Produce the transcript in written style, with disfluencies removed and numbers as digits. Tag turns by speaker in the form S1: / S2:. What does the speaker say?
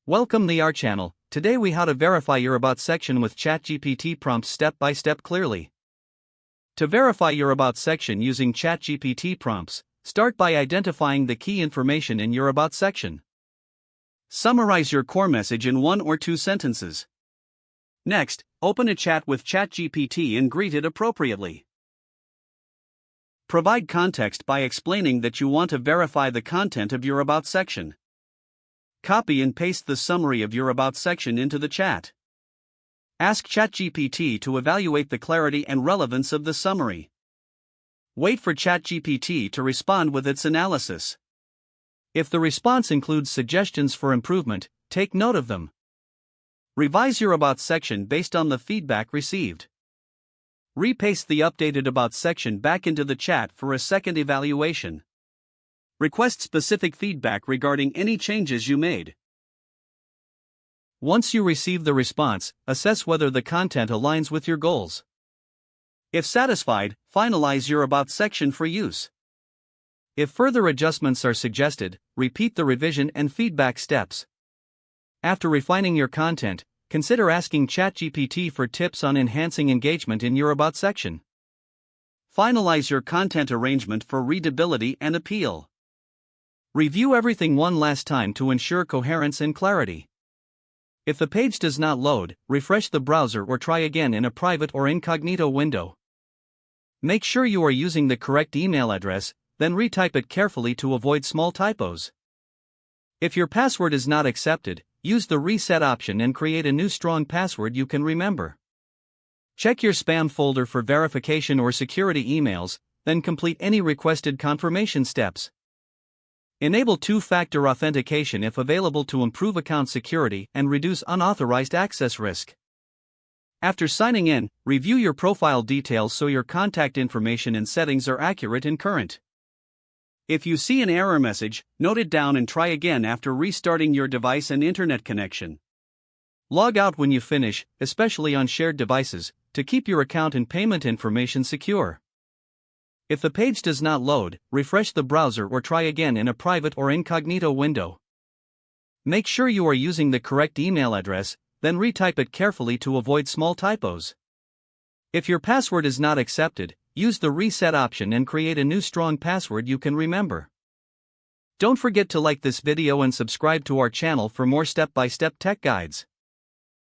S1: Welcome to our channel. Today we how to verify your About section with ChatGPT prompts step by step clearly. To verify your About section using ChatGPT prompts, start by identifying the key information in your About section. Summarize your core message in 1 or 2 sentences. Next, open a chat with ChatGPT and greet it appropriately. Provide context by explaining that you want to verify the content of your About section. Copy and paste the summary of your About section into the chat. Ask ChatGPT to evaluate the clarity and relevance of the summary. Wait for ChatGPT to respond with its analysis. If the response includes suggestions for improvement, take note of them. Revise your About section based on the feedback received. Repaste the updated About section back into the chat for a second evaluation. Request specific feedback regarding any changes you made. Once you receive the response, assess whether the content aligns with your goals. If satisfied, finalize your About section for use. If further adjustments are suggested, repeat the revision and feedback steps. After refining your content, consider asking ChatGPT for tips on enhancing engagement in your About section. Finalize your content arrangement for readability and appeal. Review everything one last time to ensure coherence and clarity. If the page does not load, refresh the browser or try again in a private or incognito window. Make sure you are using the correct email address, then retype it carefully to avoid small typos. If your password is not accepted, use the reset option and create a new strong password you can remember. Check your spam folder for verification or security emails, then complete any requested confirmation steps. Enable two-factor authentication if available to improve account security and reduce unauthorized access risk. After signing in, review your profile details so your contact information and settings are accurate and current. If you see an error message, note it down and try again after restarting your device and internet connection. Log out when you finish, especially on shared devices, to keep your account and payment information secure. If the page does not load, refresh the browser or try again in a private or incognito window. Make sure you are using the correct email address, then retype it carefully to avoid small typos. If your password is not accepted, use the reset option and create a new strong password you can remember. Don't forget to like this video and subscribe to our channel for more step-by-step tech guides.